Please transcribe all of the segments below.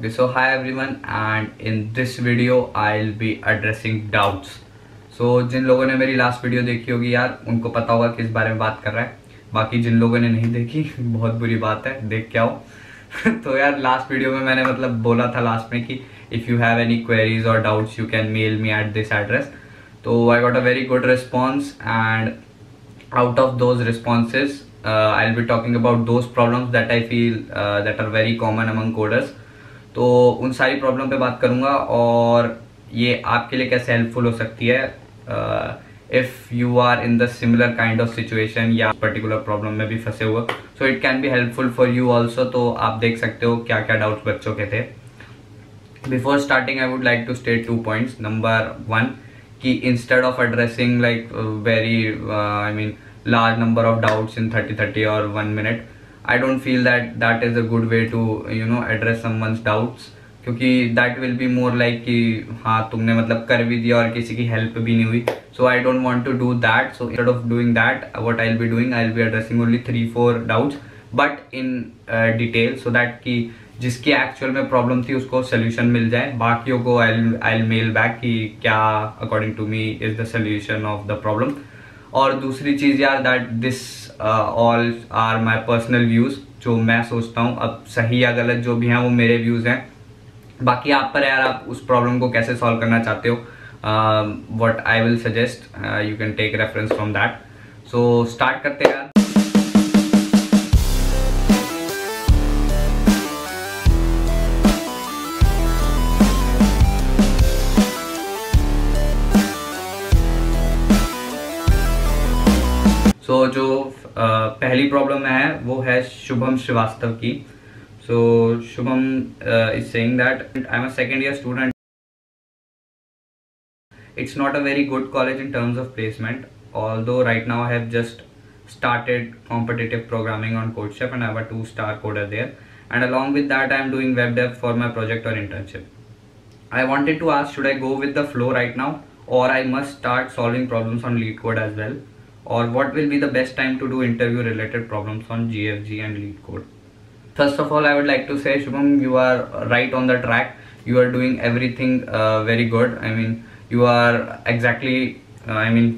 Okay, so hi everyone, and in this video I'll be addressing doubts. So जिन लोगों ने मेरी last video देखी होगी यार, उनको पता होगा किस बारे में बात कर रहा है. बाकी जिन लोगों ने नहीं देखी बहुत बुरी बात है, देख के आओ. तो यार लास्ट वीडियो में मैंने मतलब बोला था लास्ट में कि if you have any queries और doubts you can mail me at this address. तो I got a very good response, and out of those responses I'll be talking about those problems that I feel that are very common among coders. तो उन सारी problem पे बात करूँगा और ये आपके लिए कैसे हेल्पफुल हो सकती है if you are in the similar kind of situation या पर्टिकुलर प्रॉब्लम में भी फंसे हुए. So it can be helpful for you also. तो आप देख सकते हो क्या क्या डाउट्स बच्चों के थे. Before starting I would like to state 2 points. Number 1 कि instead of addressing like very large number of doubts in 30 or 1 minute, I don't feel that that is a good way to address someone's doubts, क्योंकि that will be more like कि हाँ तुमने मतलब कर भी दिया और किसी की हेल्प भी नहीं हुई. So I don't want to do that. So instead of doing that, what I'll be doing, I'll be addressing only 3-4 doubts but in detail, so that कि जिसकी एक्चुअल में प्रॉब्लम थी उसको सोल्यूशन मिल जाए. बाकियों को I'll मेल बैक कि क्या according to me is the solution of the problem. और दूसरी चीज़ यार, that this all are my personal views. जो मैं सोचता हूँ, अब सही या गलत जो भी हैं वो मेरे व्यूज़ हैं. बाकी आप पर यार, आप उस प्रॉब्लम को कैसे सॉल्व करना चाहते हो, what I will suggest, you can take reference from that. So start करते हैं यार. तो जो पहली प्रॉब्लम है वो है शुभम श्रीवास्तव की. सो Shubham is saying that I am a second year student. It's not a very good college in terms of placement, although right now I have just started competitive programming on CodeChef and I have a 2-star coder there, and along with that I am doing web dev for my project or internship. I wanted to ask, should I go with the flow right now, or I must start solving problems on LeetCode as well, or what will be the best time to do interview related problems on GFG and LeetCode? First of all, I would like to say, Shubham, you are right on the track. You are doing everything very good. I mean, you are exactly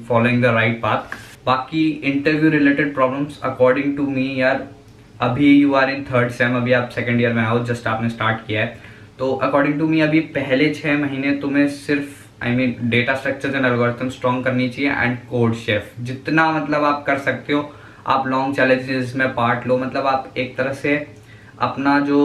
following the right path. बाकी interview related problems according to me यार, अभी you are in 3rd same, अभी आप 2nd year में आओ, just आपने start किया है. तो अकॉर्डिंग टू मी अभी पहले 6 महीने तुम्हें सिर्फ data structures and algorithm strong करनी चाहिए एंड कोड शेफ. जितना मतलब आप कर सकते हो, आप लॉन्ग चैलेंजेस में पार्ट लो. मतलब आप एक तरह से अपना जो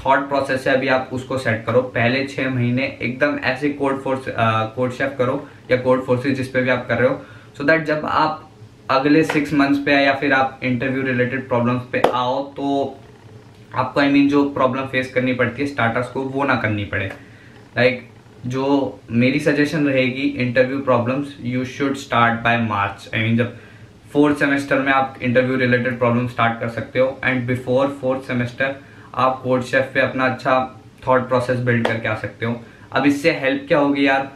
थॉट प्रोसेस है अभी आप उसको सेट करो. पहले 6 महीने एकदम ऐसे कोड शेफ करो या कोड फोर्सेस जिस पे भी आप कर रहे हो, सो दैट जब आप अगले 6 मंथ्स पे या फिर आप इंटरव्यू रिलेटेड प्रॉब्लम्स पे आओ तो आपको जो प्रॉब्लम फेस करनी पड़ती है स्टार्टर्स को, वो ना करनी पड़े. लाइक जो मेरी सजेशन रहेगी, interview problems you should start by March. जब 4th सेमेस्टर में आप इंटरव्यू रिलेटेड प्रॉब्लम स्टार्ट कर सकते हो, एंड बिफोर 4th सेमेस्टर आप कोड शेफ पे अपना अच्छा थॉट प्रोसेस बिल्ड करके आ सकते हो. अब इससे हेल्प क्या होगी यार,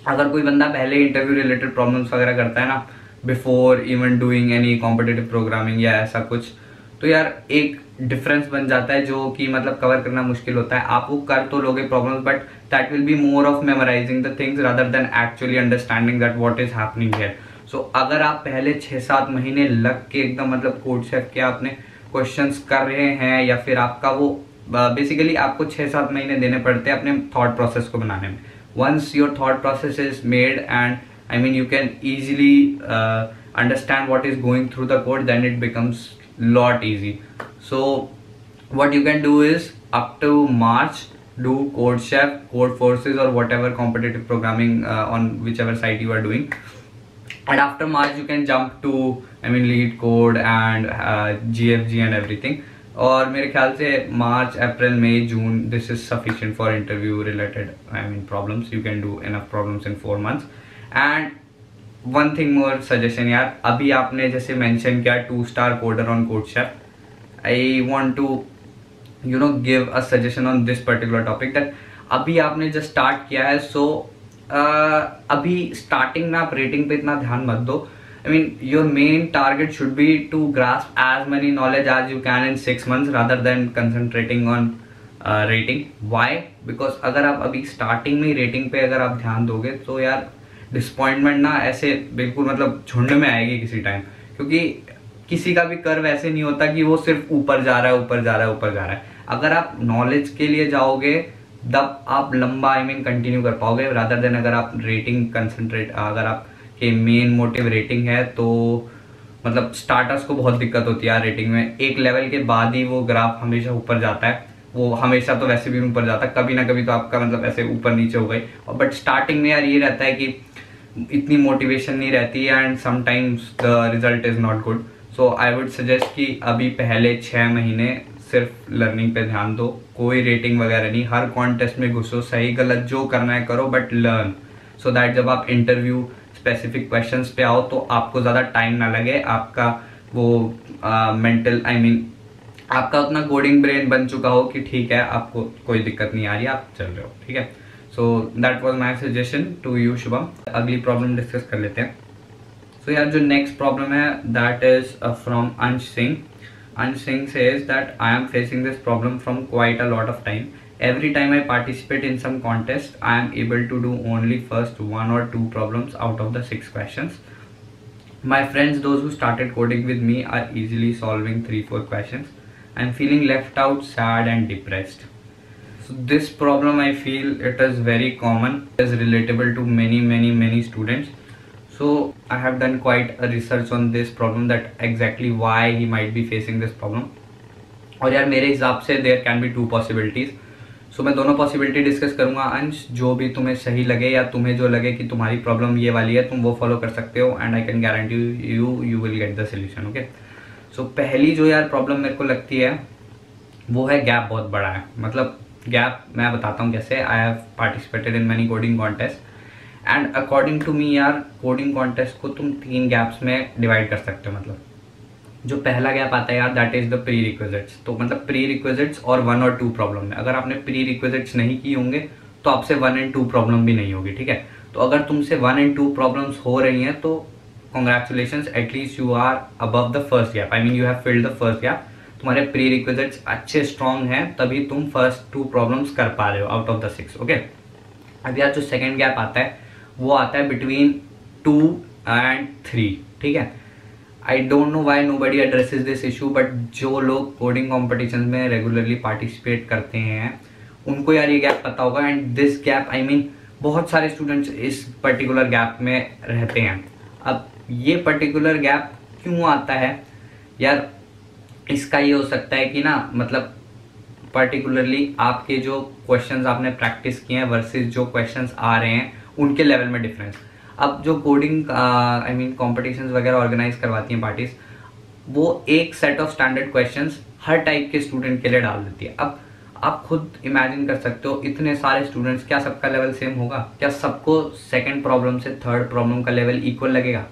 अगर कोई बंदा पहले इंटरव्यू रिलेटेड प्रॉब्लम्स वगैरह करता है ना, before even doing any competitive programming या ऐसा कुछ, तो यार एक डिफरेंस बन जाता है जो कि मतलब कवर करना मुश्किल होता है. आप वो कर तो लोगे problems, but that will be more of memorising the things rather than actually understanding that what is happening here. So अगर आप पहले 6-7 महीने लग के एकदम मतलब कोड शेफ के आपने क्वेश्चंस कर रहे हैं, या फिर आपका वो बेसिकली आपको 6-7 महीने देने पड़ते हैं अपने थॉट प्रोसेस को बनाने में. Once your thought process is made and you can easily understand what is going through the code, then it becomes lot easy. So what you can do is, up to March, do CodeChef, Code Forces, or whatever competitive programming on whichever site you are doing, and after March you can jump to LeetCode and GFG and everything. और मेरे ख्याल से March, April, May, June, this is sufficient for interview related problems. You can do enough problems in 4 months. And one thing more suggestion यार, अभी आपने जैसे mention किया 2-star coder on CodeChef. I want to give a suggestion on this particular topic, that अभी आपने just start किया है. सो अभी स्टार्टिंग में आप रेटिंग पे इतना ध्यान मत दो. Your main target should be to grasp as many knowledge as you can in 6 months rather than concentrating on rating. Why? Because अगर आप अभी स्टार्टिंग में ही रेटिंग पे अगर आप ध्यान दोगे तो यार डिसपॉइंटमेंट ना ऐसे बिल्कुल मतलब झुंड में आएगी किसी टाइम, क्योंकि किसी का भी कर्व ऐसे नहीं होता कि वो सिर्फ ऊपर जा रहा है ऊपर जा रहा है ऊपर जा रहा है। अगर आप नॉलेज के लिए जाओगे तब आप लंबा कंटिन्यू कर पाओगे, रादर देन अगर आप रेटिंग कंसंट्रेट, अगर आपके मेन मोटिव रेटिंग है तो मतलब स्टार्टर्स को बहुत दिक्कत होती है यार रेटिंग में। एक लेवल के बाद ही वो ग्राफ हमेशा ऊपर जाता है, वो हमेशा तो वैसे भी ऊपर जाता है, कभी ना कभी तो आपका मतलब ऐसे ऊपर नीचे हो गई। और बट स्टार्टिंग में यार ये रहता है कि इतनी मोटिवेशन नहीं रहती है and sometimes the result is not good. So I would suggest कि अभी पहले 6 महीने सिर्फ लर्निंग पे ध्यान दो, कोई रेटिंग वगैरह नहीं। हर कॉन्टेस्ट में घुसो, सही गलत जो करना है करो, बट लर्न, सो दैट जब आप इंटरव्यू स्पेसिफिक क्वेश्चंस पे आओ तो आपको ज़्यादा टाइम ना लगे, आपका वो मेंटल आपका उतना कोडिंग ब्रेन बन चुका हो कि ठीक है आपको कोई दिक्कत नहीं आ रही, आप चल रहे हो, ठीक है। So that was my suggestion to you Shubham. अगली प्रॉब्लम डिस्कस कर लेते हैं। सो यार जो नेक्स्ट प्रॉब्लम है that is from Ansh Singh. Ansh Singh says that I am facing this problem from quite a lot of time. Every time I participate in some contest, I am able to do only first 1 or 2 problems out of the 6 questions. My friends, those who started coding with me, are easily solving 3-4 questions. I am feeling left out, sad and depressed. So this problem, I feel it is very common. It is relatable to many students. So I have done quite a research on this problem, that exactly why he might be facing this problem. और यार मेरे हिसाब से there can be 2 possibilities. सो मैं दोनों possibility discuss करूंगा अंश, जो भी तुम्हें सही लगे या तुम्हें जो लगे कि तुम्हारी प्रॉब्लम ये वाली है तुम वो फॉलो कर सकते हो, and I can guarantee you will get the solution. Okay, so पहली जो यार प्रॉब्लम मेरे को लगती है वो है गैप बहुत बड़ा है। मतलब गैप मैं बताता हूँ कैसे। I have participated in many coding contest and according to me यार कोडिंग कॉन्टेस्ट को तुम 3 गैप्स में डिवाइड कर सकते हो। मतलब जो पहला गैप आता है यार that is the pre requisites. तो मतलब प्री रिक्विजिट्स और 1 और 2 प्रॉब्लम में, अगर आपने प्री रिक्विजिट्स नहीं किए होंगे तो आपसे 1 and 2 प्रॉब्लम भी नहीं होगी, ठीक है। तो अगर तुमसे 1 and 2 प्रॉब्लम्स हो रही हैं तो congratulations, at least you are above the first gap. I mean you have filled the first gap. तुम्हारे प्री रिक्विजिट्स अच्छे स्ट्रॉन्ग हैं तभी तुम फर्स्ट 2 प्रॉब्लम्स कर पा रहे हो आउट ऑफ द 6। ओके, अब यार जो सेकेंड गैप आता है वो आता है बिटवीन 2 and 3, ठीक है। I don't know why nobody addresses this issue, but जो लोग कोडिंग कॉम्पिटिशन में रेगुलरली पार्टिसिपेट करते हैं उनको यार ये गैप पता होगा। And this gap I mean बहुत सारे स्टूडेंट्स इस पर्टिकुलर गैप में रहते हैं। अब ये पर्टिकुलर गैप क्यों आता है यार, इसका ये हो सकता है कि ना मतलब पर्टिकुलरली आपके जो क्वेश्चंस आपने प्रैक्टिस किए हैं वर्सेस जो क्वेश्चंस आ रहे हैं उनके लेवल में डिफरेंस। अब जो कोडिंग आई मीन कॉम्पिटिशन्स वगैरह ऑर्गेनाइज करवाती हैं पार्टीज, वो एक set of standard questions her type के स्टूडेंट के लिए डाल देती है। अब आप खुद इमेजिन कर सकते हो इतने सारे स्टूडेंट्स, क्या सबका लेवल सेम होगा? क्या सबको सेकंड प्रॉब्लम से थर्ड प्रॉब्लम का लेवल इक्वल लगेगा?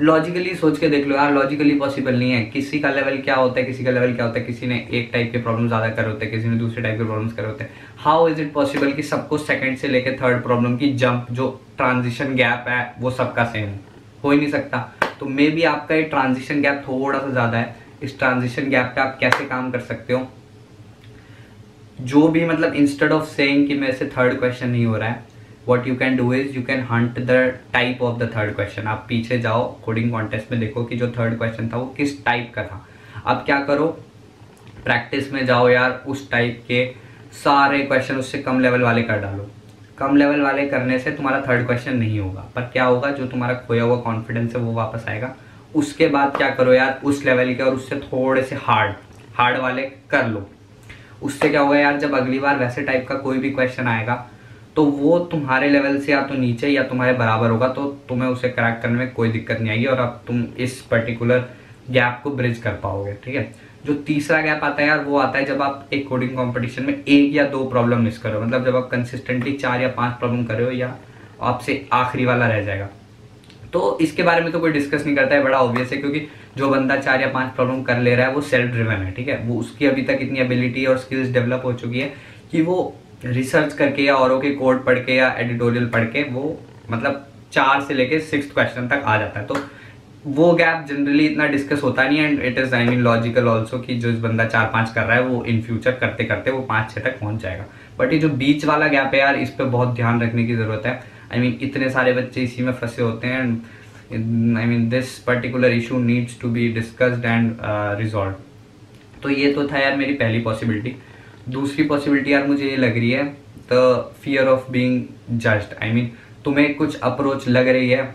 लॉजिकली सोच के देख लो यार, लॉजिकली पॉसिबल नहीं है। किसी का लेवल क्या होता है, किसी का लेवल क्या होता है, किसी ने एक टाइप के प्रॉब्लम ज्यादा करे होते हैं, किसी ने दूसरे टाइप के प्रॉब्लम्स करे होते हैं। हाउ इज इट पॉसिबल कि सबको सेकंड से लेकर थर्ड प्रॉब्लम की जंप जो ट्रांजिशन गैप है वो सबका सेम हो ही नहीं सकता। तो मे बी आपका ये ट्रांजिशन गैप थोड़ा सा ज्यादा है। इस ट्रांजिशन गैप पे आप कैसे काम कर सकते हो, जो भी मतलब इंस्टेड ऑफ सेइंग कि मेरे से थर्ड क्वेश्चन नहीं हो रहा है, what you can do is you can hunt the type of the third question। आप पीछे जाओ कोडिंग कॉन्टेस्ट में, देखो कि जो थर्ड क्वेश्चन था वो किस टाइप का था। अब क्या करो, प्रैक्टिस में जाओ यार, उस टाइप के सारे क्वेश्चन उससे कम लेवल वाले कर डालो। कम लेवल वाले करने से तुम्हारा थर्ड क्वेश्चन नहीं होगा, पर क्या होगा, जो तुम्हारा खोया हुआ कॉन्फिडेंस है वो वापस आएगा। उसके बाद क्या करो यार, उस लेवल के और उससे थोड़े से हार्ड वाले कर लो। उससे क्या होगा यार, जब अगली बार वैसे टाइप का कोई भी क्वेश्चन आएगा तो वो तुम्हारे लेवल से या तो नीचे या तुम्हारे बराबर होगा, तो तुम्हें उसे क्रैक करने में कोई दिक्कत नहीं आएगी और अब तुम इस पर्टिकुलर गैप को ब्रिज कर पाओगे, ठीक है। जो तीसरा गैप आता है यार, वो आता है जब आप एक कोडिंग कंपटीशन में 1 या 2 प्रॉब्लम मिस करो। मतलब जब आप कंसिस्टेंटली 4 या 5 प्रॉब्लम कर रहे हो या आपसे आखिरी वाला रह जाएगा। तो इसके बारे में तो कोई डिस्कस नहीं करता है, बड़ा ऑब्वियस है, क्योंकि जो बंदा 4 या 5 प्रॉब्लम कर ले रहा है वो सेल्फ ड्रिवन है, ठीक है। वो उसकी अभी तक इतनी एबिलिटी और स्किल्स डेवलप हो चुकी है कि वो रिसर्च करके या औरों के कोड पढ़ के या एडिटोरियल पढ़ के वो मतलब 4 से लेके 6th क्वेश्चन तक आ जाता है। तो वो गैप जनरली इतना डिस्कस होता नहीं है, and it is I mean logical also कि जो बंदा 4-5 कर रहा है वो इन फ्यूचर करते करते वो 5-6 तक पहुंच जाएगा। बट ये जो बीच वाला गैप है यार, इस पे बहुत ध्यान रखने की जरूरत है। आई मीन इतने सारे बच्चे इसी में फंसे होते हैं, and I mean this particular issue needs to be discussed and resolve. तो ये तो था यार मेरी पहली पॉसिबिलिटी। दूसरी पॉसिबिलिटी यार मुझे ये लग रही है the fear of being judged. I mean तुम्हें कुछ अप्रोच लग रही है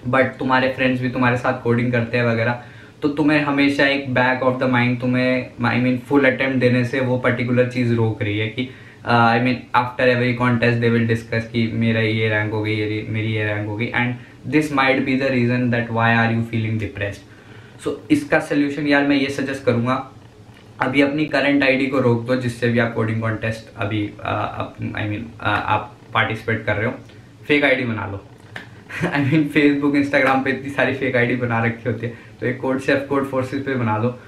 बट तुम्हारे फ्रेंड्स भी तुम्हारे साथ कोडिंग करते हैं वगैरह, तो तुम्हें हमेशा एक बैक ऑफ द माइंड तुम्हें आई मीन फुल अटेम्प्ट देने से वो पर्टिकुलर चीज़ रोक रही है कि I mean after every contest they will discuss कि मेरा ये रैंक हो गई, मेरी ये रैंक हो गई, and this might be the reason that why are you feeling depressed. So इसका सोल्यूशन यार मैं ये सजेस्ट करूँगा, अभी अपनी करंट आईडी को रोक दो जिससे भी आप कोडिंग कॉन्टेस्ट अभी आई मीन आप पार्टिसिपेट कर रहे हो, फेक आईडी बना लो। आई मीन फेसबुक इंस्टाग्राम पे इतनी सारी फेक आईडी बना रखी होती है, तो एक कोड शेफ कोड फोर्सेस पे बना लो।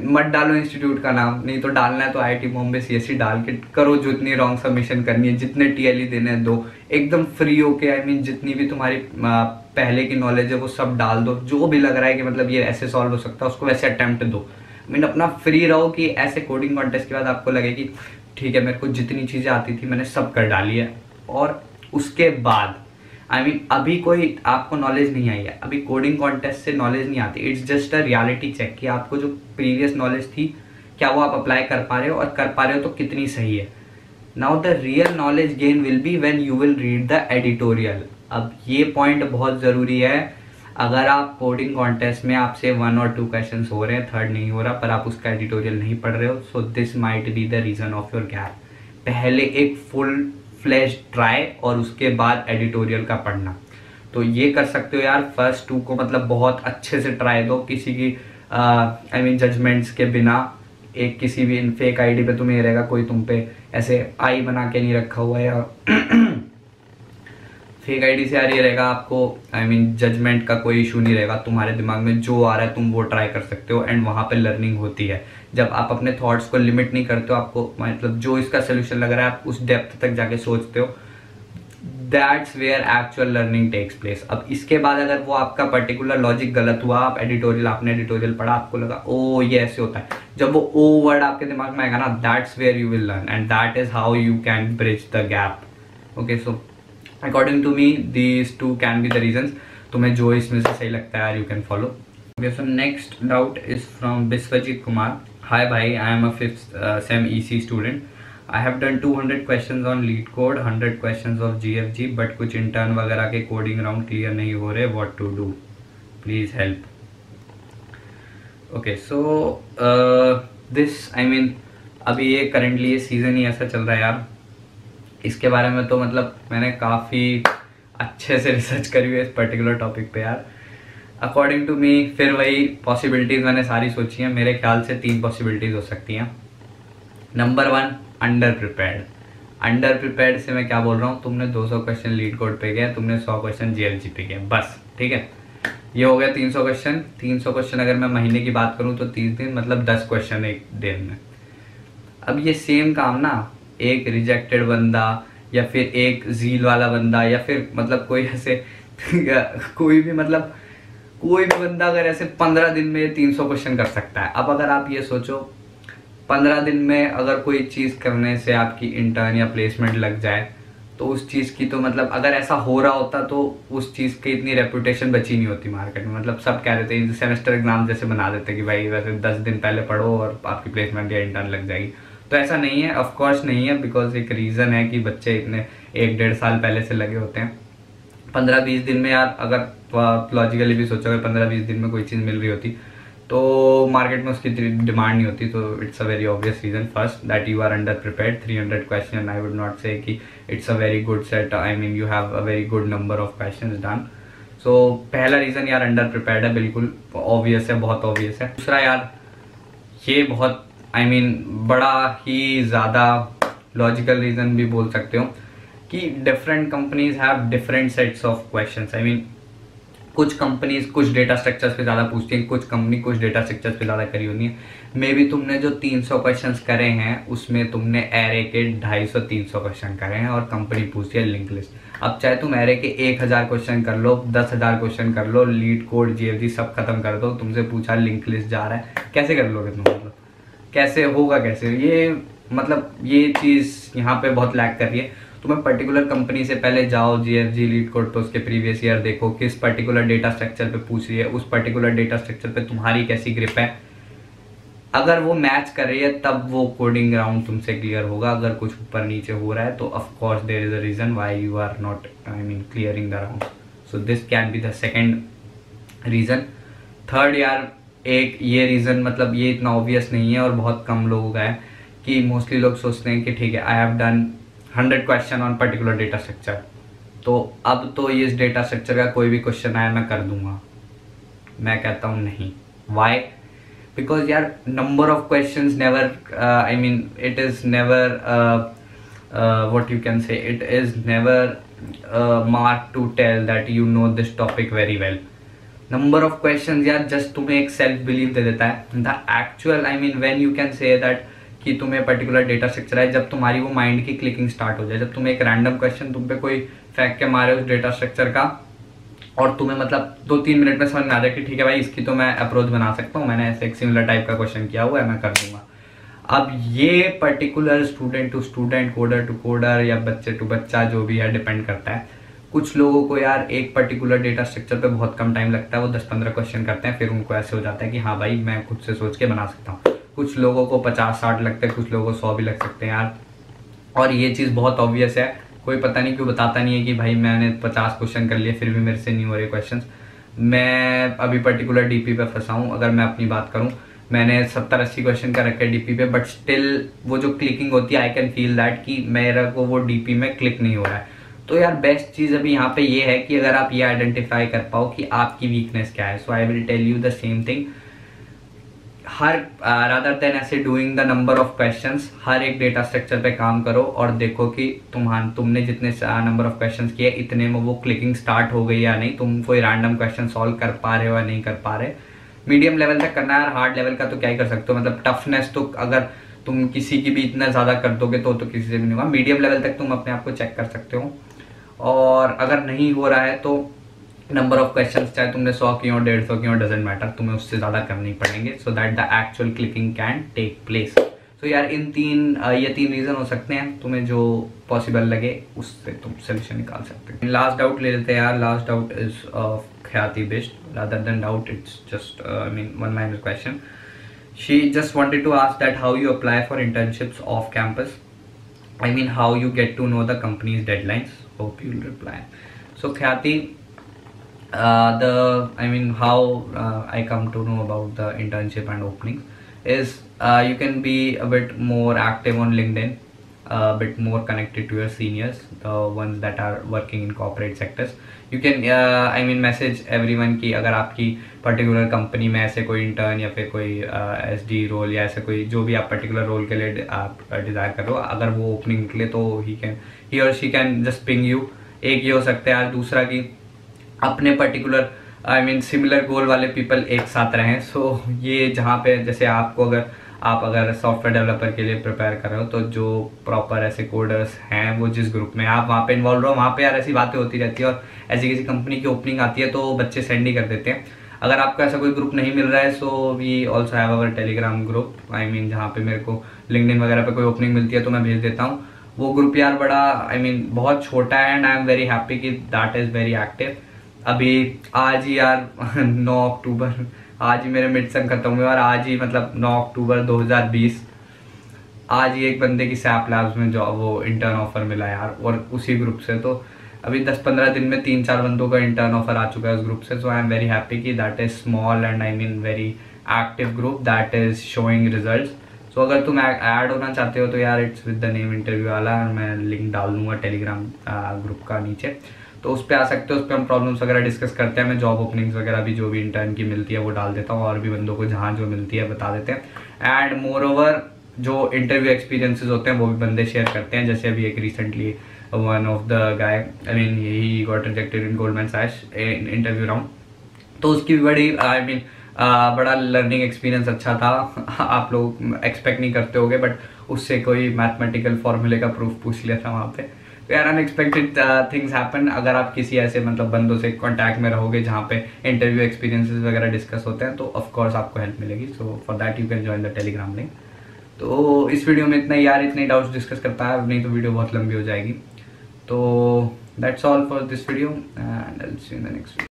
मत डालो इंस्टीट्यूट का नाम, नहीं तो डालना है तो IIT बॉम्बे CSE डाल के करो, जितनी रॉन्ग सबमिशन करनी है, जितने TLE देने हैं दो, एकदम फ्री होके। आई मीन जितनी भी तुम्हारी पहले की नॉलेज है वो सब डाल दो, जो भी लग रहा है कि मतलब ये ऐसे सॉल्व हो सकता है उसको वैसे अटेम्प्ट दो। आई मीन अपना फ्री रहो कि ऐसे कोडिंग कॉन्टेस्ट के बाद आपको लगे कि ठीक है मेरे को जितनी चीज़ें आती थी मैंने सब कर डाली है। और उसके बाद आई मीन अभी कोई आपको नॉलेज नहीं आई है, अभी कोडिंग कॉन्टेस्ट से नॉलेज नहीं आती, it's just a reality check कि आपको जो प्रीवियस नॉलेज थी क्या वो आप अप्लाई कर पा रहे हो, और कर पा रहे हो तो कितनी सही है। Now the real knowledge gain will be when you will read the editorial. अब ये पॉइंट बहुत ज़रूरी है, अगर आप कोडिंग कॉन्टेस्ट में आपसे 1 और 2 क्वेश्चन हो रहे हैं, थर्ड नहीं हो रहा, पर आप उसका एडिटोरियल नहीं पढ़ रहे हो, so this might be the reason of your gap. पहले एक फुल फ्लैश ट्राई और उसके बाद एडिटोरियल का पढ़ना, तो ये कर सकते हो यार। फर्स्ट 2 को मतलब बहुत अच्छे से ट्राई दो, किसी की आई मीन जजमेंट्स के बिना। एक किसी भी फेक आईडी पे तुम्हें रहेगा कोई तुम पे ऐसे आई बना के नहीं रखा हुआ है, या फेक आईडी से यार ये रहेगा आपको आई मीन जजमेंट का कोई इशू नहीं रहेगा, तुम्हारे दिमाग में जो आ रहा है तुम वो ट्राई कर सकते हो, एंड वहाँ पे लर्निंग होती है। जब आप अपने थॉट्स को लिमिट नहीं करते हो, आपको मतलब जो इसका सोल्यूशन लग रहा है आप उस डेप्थ तक जाके सोचते हो, that's where actual learning takes place. अब इसके बाद अगर वो आपका पर्टिकुलर लॉजिक गलत हुआ, आप आपने एडिटोरियल पढ़ा, आपको लगा ओ ये ऐसे होता है, जब वो ओ वर्ड आपके दिमाग में आएगा ना, that's where you will learn, and that is how you can bridge the gap. Okay, so according to me these 2 can be the reasons. तुम्हें जो इसमें से सही लगता है you can follow. Okay, so next doubt is from Biswajit Kumar. Hi भाई, I am a 5th SEM EC student. I have done 200 questions on lead code, 100 questions of GFG, but कुछ intern वगैरह के कोडिंग राउंड क्लियर नहीं हो रहे, what to do? Please help. Okay, so this I mean अभी ये currently ये season ही ऐसा चल रहा है यार, इसके बारे में तो मतलब मैंने काफ़ी अच्छे से रिसर्च करी हुई है इस पर्टिकुलर टॉपिक पे यार। अकॉर्डिंग टू मी फिर वही पॉसिबिलिटीज़ मैंने सारी सोची हैं, मेरे ख्याल से 3 पॉसिबिलिटीज़ हो सकती हैं। Number 1, under prepared. Under prepared से मैं क्या बोल रहा हूँ, तुमने 200 क्वेश्चन लीड कोड पे गया, तुमने 100 क्वेश्चन GLG पे गया, बस ठीक है, ये हो गया 300 क्वेश्चन। 300 क्वेश्चन अगर मैं महीने की बात करूँ तो 30 दिन मतलब 10 क्वेश्चन एक दिन में। अब ये सेम काम ना एक रिजेक्टेड बंदा या फिर एक जील वाला बंदा या फिर मतलब कोई ऐसे कोई भी बंदा अगर ऐसे 15 दिन में 300 क्वेश्चन कर सकता है। अब अगर आप ये सोचो 15 दिन में अगर कोई चीज़ करने से आपकी इंटर्न या प्लेसमेंट लग जाए, तो उस चीज़ की तो मतलब अगर ऐसा हो रहा होता तो उस चीज़ की इतनी रेपुटेशन बची नहीं होती मार्केट में। मतलब सब कह रहे थे सेमेस्टर एग्जाम जैसे बना देते कि भाई वैसे 10 दिन पहले पढ़ो और आपकी प्लेसमेंट या इंटर्न लग जाएगी। तो ऐसा नहीं है, ऑफकोर्स नहीं है, बिकॉज एक रीज़न है कि बच्चे इतने 1-1.5 साल पहले से लगे होते हैं। 15-20 दिन में यार अगर लॉजिकली भी सोचोगे 15-20 दिन में कोई चीज़ मिल रही होती तो मार्केट में उसकी डिमांड नहीं होती। तो it's a very obvious reason first that you are under prepared. 300 question I would not say कि it's a very good set, I mean you have a very good number of questions done. So पहला reason यार under prepared है, बिल्कुल obvious है, बहुत obvious है। दूसरा यार ये बहुत आई मीन बड़ा ही ज़्यादा लॉजिकल रीज़न भी बोल सकते हो कि different companies have different sets of questions. I mean कुछ कंपनीज कुछ डेटा स्ट्रक्चर्स पे ज़्यादा पूछती हैं, कुछ कंपनी कुछ डेटा स्ट्रक्चर्स पे ज़्यादा करी होती है। मे बी तुमने जो 300 क्वेश्चंस करे हैं उसमें तुमने एरे के 250-300 क्वेश्चन करे हैं और कंपनी पूछती है लिंक लिस्ट। अब चाहे तुम एरे के 1000 क्वेश्चन कर लो, 10,000 क्वेश्चन कर लो, लीड कोड जीएफजी सब खत्म कर दो, तुमसे पूछा लिंक लिस्ट जा रहा है, कैसे कर लोगे तुम? मतलब कैसे होगा, कैसे? ये मतलब ये चीज़ यहाँ पे बहुत लैग कर रही है। तुम्हें पर्टिकुलर कंपनी से पहले जाओ, जीएफजी लीड कोड पे उसके प्रीवियस ईयर देखो, किस पर्टिकुलर डेटा स्ट्रक्चर पे पूछ रही है, उस पर्टिकुलर डेटा स्ट्रक्चर पे तुम्हारी कैसी ग्रिप है। अगर वो मैच कर रही है तब वो कोडिंग राउंड तुमसे क्लियर होगा। अगर कुछ ऊपर नीचे हो रहा है तो of course there is a reason why you are not clearing the round. So this can be the second reason. Third यार, एक ये रीजन मतलब ये इतना ऑब्वियस नहीं है और बहुत कम लोगों का है कि मोस्टली लोग सोचते हैं कि ठीक है I have done 100 question on particular data structure, तो अब तो ये इस डेटा स्ट्रक्चर का कोई भी क्वेश्चन आया मैं कर दूंगा। मैं कहता हूँ नहीं। वाई? बिकॉज यार number of questions never it is never what you can say, it is never marked to tell that you know this topic very well. Number of questions यार जस्ट तुम्हें एक सेल्फ बिलीव दे देता है। The actual when you can say that कि तुम्हें particular data structure है, जब तुम्हारी वो माइंड की क्लिकिंग स्टार्ट हो जाए, जब तुम्हें एक रैंडम क्वेश्चन तुम पे कोई फेंक के मारे उस डेटा स्ट्रक्चर का और तुम्हें मतलब 2-3 मिनट में समझ में आ जाए कि ठीक है भाई इसकी तो मैं अप्रोच बना सकता हूँ, मैंने ऐसे एक सिमिलर टाइप का क्वेश्चन किया हुआ है, मैं कर दूंगा। अब ये particular student to student, coder to coder या बच्चे टू बच्चा जो भी है डिपेंड करता है। कुछ लोगों को यार एक पर्टिकुलर डेटा स्ट्रक्चर पे बहुत कम टाइम लगता है, वो 10-15 क्वेश्चन करते हैं, फिर उनको ऐसे हो जाता है कि हाँ भाई मैं खुद से सोच के बना सकता हूँ। कुछ लोगों को 50-60 लगते हैं, कुछ लोगों को 100 भी लग सकते हैं यार। और ये चीज़ बहुत ऑब्वियस है, कोई पता नहीं क्यों बताता नहीं है कि भाई मैंने 50 क्वेश्चन कर लिए फिर भी मेरे से नहीं हो रहे क्वेश्चन। मैं अभी पर्टिकुलर डीपी पे फंसा हूँ। अगर मैं अपनी बात करूँ, मैंने 70-80 क्वेश्चन का रखे डीपी पे, बट स्टिल वो जो क्लिकिंग होती है आई कैन फील दैट कि मेरा को वो डीपी में क्लिक नहीं हो रहा है। तो यार बेस्ट चीज़ अभी यहाँ पे ये है कि अगर आप ये आइडेंटिफाई कर पाओ कि आपकी वीकनेस क्या है, so I will tell you the same thing. हर रादर देन ऐसे doing the number of questions, हर एक डेटा स्ट्रक्चर पे काम करो और देखो कि तुमने जितने नंबर ऑफ क्वेश्चंस किए इतने में वो क्लिकिंग स्टार्ट हो गई या नहीं, तुम कोई रैंडम क्वेश्चन सॉल्व कर पा रहे हो या नहीं कर पा रहे। मीडियम लेवल तक करना है यार, हार्ड लेवल का तो क्या ही कर सकते हो। मतलब टफनेस तो अगर तुम किसी की भी इतना ज़्यादा कर दोगे तो किसी से भी नहीं होगा। मीडियम लेवल तक तुम अपने आप को चेक कर सकते हो, और अगर नहीं हो रहा है तो नंबर ऑफ क्वेश्चंस चाहे तुमने 100 किए हो 150 किए हो, डजेंट मैटर, तुम्हें उससे ज़्यादा करने पड़ेंगे so that the actual clicking can take place. So यार इन ये तीन रीज़न हो सकते हैं, तुम्हें जो पॉसिबल लगे उससे तुम सोल्यूशन निकाल सकते हो। लास्ट डाउट ले लेते हैं यार। लास्ट डाउट इज ख्याति based rather than doubt, it's just one minor question. She just wanted to ask that how you apply for internships off campus. How you get to know the company's deadlines. Hope you'll reply. So Khyati, how I come to know about the internship and openings is you can be a bit more active on LinkedIn, a bit more connected to your seniors, the ones that are working in corporate sectors. You can message everyone की अगर आपकी particular company में ऐसे कोई intern या फिर कोई SD role या ऐसे कोई जो भी आप पर्टिकुलर रोल के लिए आप डिज़ायर कर रहे हो, अगर वो ओपनिंग निकले तो ही और she can just ping you. एक ये हो सकता है यार। दूसरा कि अपने पर्टिकुलर सिमिलर गोल वाले पीपल एक साथ रहें। सो ये जहाँ पे जैसे आपको अगर सॉफ्टवेयर डेवलपर के लिए प्रिपेयर कर रहे हो तो जो प्रॉपर ऐसे कोडर्स हैं वो जिस ग्रुप में आप वहाँ पे इन्वॉल्व रहो, वहाँ पे यार ऐसी बातें होती रहती है और ऐसी किसी कंपनी की ओपनिंग आती है तो बच्चे सेंड ही कर देते हैं। अगर आपको ऐसा कोई ग्रुप नहीं मिल रहा है so we also have our Telegram group, जहाँ पे मेरे को लिंक्डइन वगैरह पे कोई ओपनिंग मिलती है तो मैं भेज देता हूँ। वो ग्रुप यार बड़ा बहुत छोटा है and I am very happy कि दैट इज़ वेरी एक्टिव। अभी आज ही यार 9 अक्टूबर, आज ही मेरे मिड सेम खत्म हुए और आज ही 9 अक्टूबर 2020 आज ही एक बंदे की सैप लैब्स में जॉब वो इंटर्न ऑफर मिला यार, और उसी ग्रुप से। तो अभी 10-15 दिन में 3-4 बंदों का इंटर्न ऑफर आ चुका है उस ग्रुप से। So I am very happy कि that is small and very active group that is showing results. So अगर तुम ऐड होना चाहते हो तो यार it's with the name interview वाला, और मैं लिंक डाल दूंगा टेलीग्राम ग्रुप का नीचे, तो उस पर आ सकते हो। उस पर हम प्रॉब्लम्स वगैरह डिस्कस करते हैं। मैं जॉब ओपनिंग्स वगैरह भी जो भी इंटर्न की मिलती है वो डाल देता हूँ, और भी बंदों को जहाँ जो मिलती है बता देते हैं। एंड मोर ओवर जो इंटरव्यू एक्सपीरियंसेस होते हैं वो भी बंदे शेयर करते हैं। जैसे अभी एक recently one of the guy he got rejected in Goldman सैक्स इन इंटरव्यू राउंड, तो उसकी बड़ी बड़ा लर्निंग एक्सपीरियंस अच्छा था। आप लोग एक्सपेक्ट नहीं करते होगे, बट उससे कोई मैथमेटिकल फॉर्मूले का प्रूफ पूछ लिया था वहाँ पे। यार अनएक्सपेक्टेड थिंग्स हैपन। अगर आप किसी ऐसे मतलब बंदों से कांटेक्ट में रहोगे जहाँ पे इंटरव्यू एक्सपीरियंसेस वगैरह डिस्कस होते हैं, तो ऑफ कोर्स आपको हेल्प मिलेगी। So for that you can join the Telegram link. तो इस वीडियो में इतना यार, इतने डाउट्स डिस्कस करता है, नहीं तो वीडियो बहुत लंबी हो जाएगी। तो that's all for this video and I will see you in the next video.